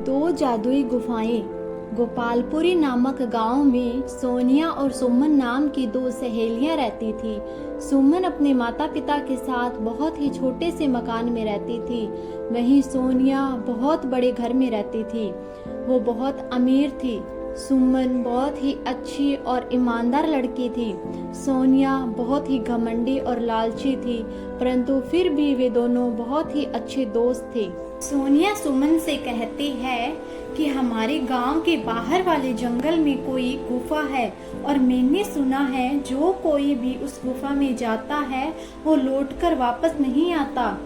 दो जादुई गुफाएं। गोपालपुरी नामक गांव में सोनिया और सुमन नाम की दो सहेलियां रहती थी। सुमन अपने माता पिता के साथ बहुत ही छोटे से मकान में रहती थी। वहीं सोनिया बहुत बड़े घर में रहती थी। वो बहुत अमीर थी। सुमन बहुत ही अच्छी और ईमानदार लड़की थी। सोनिया बहुत ही घमंडी और लालची थी, परंतु फिर भी वे दोनों बहुत ही अच्छे दोस्त थे। सोनिया सुमन से कहती है कि हमारे गांव के बाहर वाले जंगल में कोई गुफा है और मैंने सुना है जो कोई भी उस गुफा में जाता है वो लौटकर वापस नहीं आता।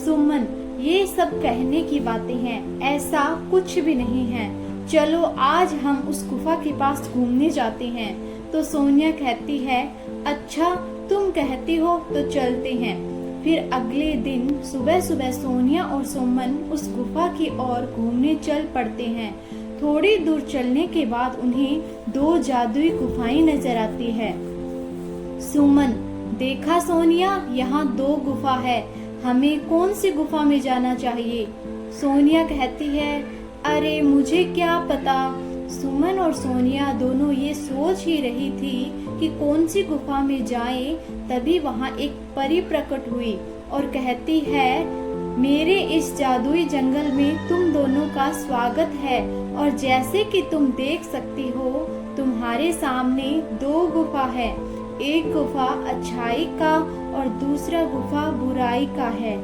सुमन, ये सब कहने की बातें हैं, ऐसा कुछ भी नहीं है। चलो आज हम उस गुफा के पास घूमने जाते हैं। तो सोनिया कहती है, अच्छा तुम कहती हो तो चलते हैं। फिर अगले दिन सुबह सुबह सोनिया और सुमन उस गुफा की ओर घूमने चल पड़ते हैं। थोड़ी दूर चलने के बाद उन्हें दो जादुई गुफाएं नजर आती है। सुमन, देखा सोनिया, यहाँ दो गुफा है, हमें कौन सी गुफा में जाना चाहिए? सोनिया कहती है, अरे मुझे क्या पता। सुमन और सोनिया दोनों ये सोच ही रही थी कि कौन सी गुफा में जाएं, तभी वहाँ एक परी प्रकट हुई और कहती है, मेरे इस जादुई जंगल में तुम दोनों का स्वागत है और जैसे कि तुम देख सकती हो तुम्हारे सामने दो गुफा है। एक गुफा अच्छाई का और दूसरा गुफा बुराई का है।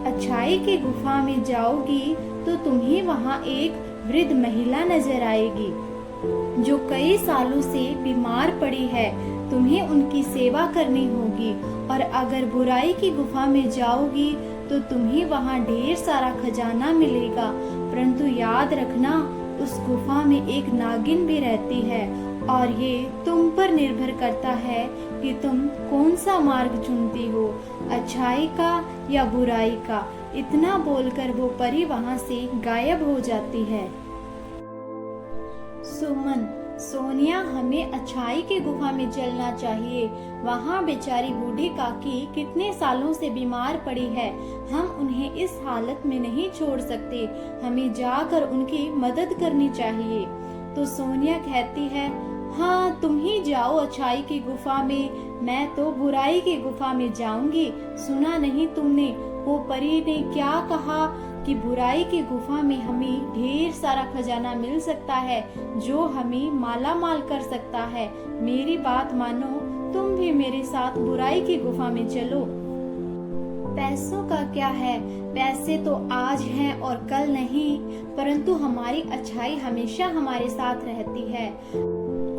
अच्छाई की गुफा में जाओगी तो तुम्हें वहाँ एक वृद्ध महिला नजर आएगी जो कई सालों से बीमार पड़ी है। तुम्हें उनकी सेवा करनी होगी। और अगर बुराई की गुफा में जाओगी तो तुम्हें वहाँ ढेर सारा खजाना मिलेगा, परंतु याद रखना उस गुफा में एक नागिन भी रहती है और ये तुम पर निर्भर करता है कि तुम कौन सा मार्ग चुनती हो, अच्छाई का या बुराई का। इतना बोलकर वो परी वहाँ से गायब हो जाती है। सुमन, सोनिया, हमें अच्छाई की गुफा में चलना चाहिए। वहाँ बेचारी बूढ़ी काकी कितने सालों से बीमार पड़ी है, हम उन्हें इस हालत में नहीं छोड़ सकते, हमें जाकर उनकी मदद करनी चाहिए। तो सोनिया कहती है, हाँ तुम ही जाओ अच्छाई की गुफा में, मैं तो बुराई की गुफा में जाऊंगी। सुना नहीं तुमने वो परी ने क्या कहा कि बुराई की गुफा में हमें ढेर सारा खजाना मिल सकता है जो हमें माला माल कर सकता है। मेरी बात मानो, तुम भी मेरे साथ बुराई की गुफा में चलो। पैसों का क्या है, पैसे तो आज हैं और कल नहीं, परंतु हमारी अच्छाई हमेशा हमारे साथ रहती है।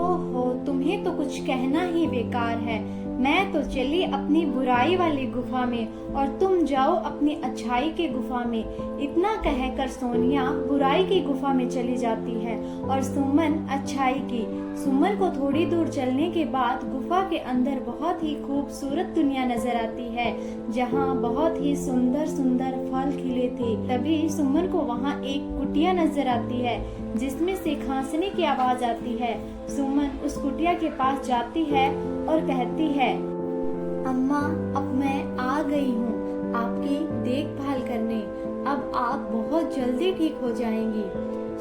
ओहो, तुम्हें तो कुछ कहना ही बेकार है। मैं तो चली अपनी बुराई वाली गुफा में और तुम जाओ अपनी अच्छाई की गुफा में। इतना कहकर सोनिया बुराई की गुफा में चली जाती है और सुमन अच्छाई की। सुमन को थोड़ी दूर चलने के बाद गुफा के अंदर बहुत ही खूबसूरत दुनिया नजर आती है, जहाँ बहुत ही सुंदर सुंदर फल खिले थे। तभी सुमन को वहाँ एक कुटिया नजर आती है जिसमें से खांसने की आवाज आती है। सुमन उस कुटिया के पास जाती है और कहती है, अम्मा, अब मैं आ गई हूँ आपकी देखभाल करने। अब आप बहुत जल्दी ठीक हो जाएंगी।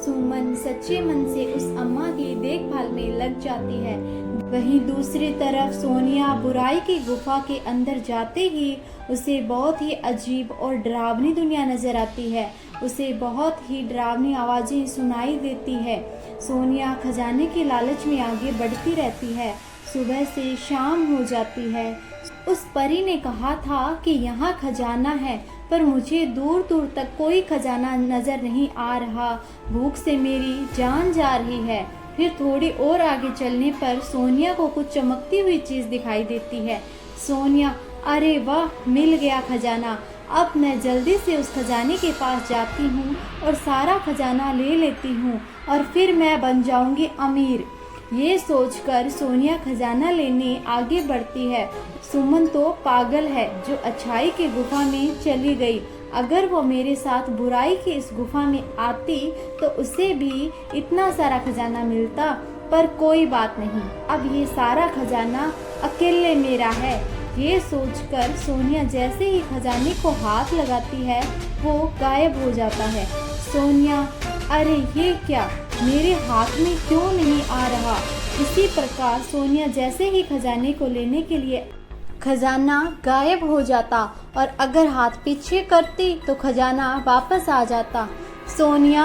सुमन सच्चे मन से उस अम्मा की देखभाल में लग जाती है। वहीं दूसरी तरफ सोनिया बुराई की गुफा के अंदर जाते ही उसे बहुत ही अजीब और डरावनी दुनिया नजर आती है। उसे बहुत ही डरावनी आवाजें सुनाई देती है। सोनिया खजाने के लालच में आगे बढ़ती रहती है। सुबह से शाम हो जाती है। उस परी ने कहा था कि यहाँ खजाना है, पर मुझे दूर दूर तक कोई खजाना नजर नहीं आ रहा। भूख से मेरी जान जा रही है। फिर थोड़ी और आगे चलने पर सोनिया को कुछ चमकती हुई चीज दिखाई देती है। सोनिया, अरे वाह, मिल गया खजाना। अब मैं जल्दी से उस खजाने के पास जाती हूँ और सारा खजाना ले लेती हूँ और फिर मैं बन जाऊंगी अमीर। ये सोचकर सोनिया खजाना लेने आगे बढ़ती है। सुमन तो पागल है जो अच्छाई की गुफा में चली गई। अगर वो मेरे साथ बुराई की इस गुफा में आती तो उसे भी इतना सारा खजाना मिलता, पर कोई बात नहीं, अब ये सारा खजाना अकेले मेरा है। ये सोचकर सोनिया जैसे ही खजाने को हाथ लगाती है वो गायब हो जाता है। सोनिया अरे ये क्या, मेरे हाथ में क्यों नहीं आ रहा। इसी प्रकार सोनिया जैसे ही खजाने को लेने के लिए खजाना गायब हो जाता और अगर हाथ पीछे करती तो खजाना वापस आ जाता। सोनिया,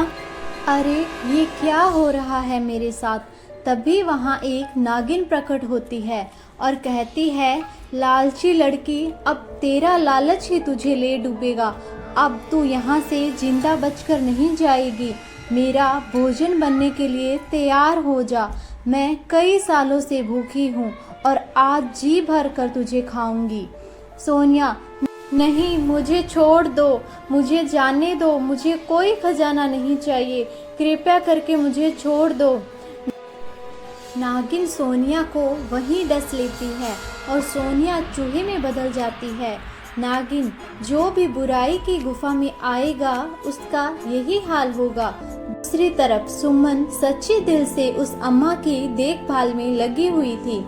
अरे ये क्या हो रहा है मेरे साथ। तभी वहाँ एक नागिन प्रकट होती है और कहती है, लालची लड़की, अब तेरा लालच ही तुझे ले डूबेगा। अब तू यहाँ से जिंदा बचकर नहीं जाएगी। मेरा भोजन बनने के लिए तैयार हो जा। मैं कई सालों से भूखी हूँ और आज जी भर कर तुझे खाऊंगी। सोनिया, नहीं, मुझे छोड़ दो, मुझे जाने दो, मुझे कोई खजाना नहीं चाहिए, कृपया करके मुझे छोड़ दो। नागिन सोनिया को वहीं डस लेती है और सोनिया चूहे में बदल जाती है। नागिन, जो भी बुराई की गुफा में आएगा उसका यही हाल होगा। दूसरी तरफ सुमन सच्चे दिल से उस अम्मा की देखभाल में लगी हुई थी।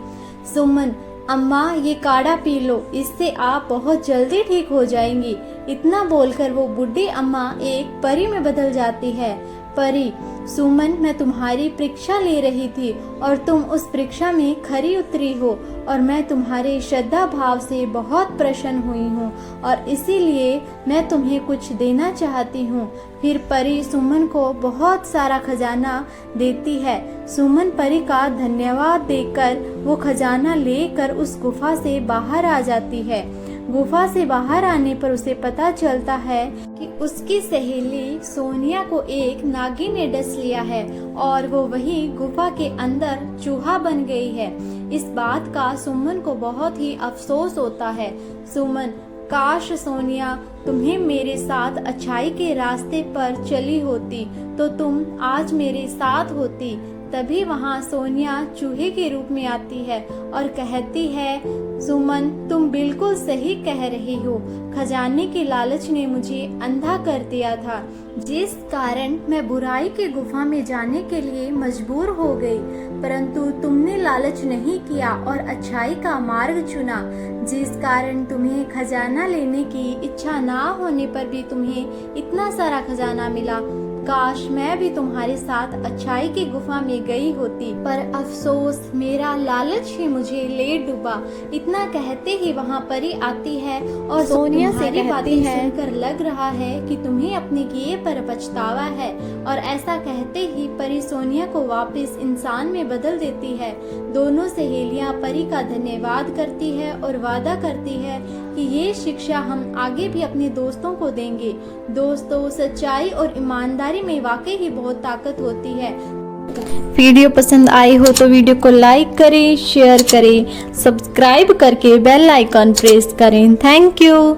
सुमन, अम्मा ये काढ़ा पी लो, इससे आप बहुत जल्दी ठीक हो जाएंगी। इतना बोलकर वो बुढ़ी अम्मा एक परी में बदल जाती है। परी, सुमन, मैं तुम्हारी परीक्षा ले रही थी और तुम उस परीक्षा में खरी उतरी हो और मैं तुम्हारे श्रद्धा भाव से बहुत प्रसन्न हुई हूँ और इसीलिए मैं तुम्हें कुछ देना चाहती हूँ। फिर परी सुमन को बहुत सारा खजाना देती है। सुमन परी का धन्यवाद देकर वो खजाना लेकर उस गुफा से बाहर आ जाती है। गुफा से बाहर आने पर उसे पता चलता है कि उसकी सहेली सोनिया को एक नागिन ने डस लिया है और वो वही गुफा के अंदर चूहा बन गई है। इस बात का सुमन को बहुत ही अफसोस होता है। सुमन, काश सोनिया तुम्हें मेरे साथ अच्छाई के रास्ते पर चली होती तो तुम आज मेरे साथ होती। तभी वहाँ सोनिया चूहे के रूप में आती है और कहती है, सुमन, तुम बिल्कुल सही कह रही हो। खजाने के लालच ने मुझे अंधा कर दिया था, जिस कारण मैं बुराई के गुफा में जाने के लिए मजबूर हो गई। परंतु तुमने लालच नहीं किया और अच्छाई का मार्ग चुना, जिस कारण तुम्हें खजाना लेने की इच्छा ना होने पर भी तुम्हें इतना सारा खजाना मिला। काश मैं भी तुम्हारे साथ अच्छाई की गुफा में गई होती, पर अफसोस मेरा लालच ही मुझे ले डूबा। इतना कहते ही वहाँ परी आती है और सोनिया से कहती है, सुनकर लग रहा है कि तुम्हें अपने किए पर पछतावा है। और ऐसा कहते ही परी सोनिया को वापस इंसान में बदल देती है। दोनों सहेलियां परी का धन्यवाद करती है और वादा करती है कि ये शिक्षा हम आगे भी अपने दोस्तों को देंगे। दोस्तों, सच्चाई और ईमानदारी में वाकई ही बहुत ताकत होती है। वीडियो पसंद आई हो तो वीडियो को लाइक करें, शेयर करें, सब्सक्राइब करके बेल आइकॉन प्रेस करें। Thank you.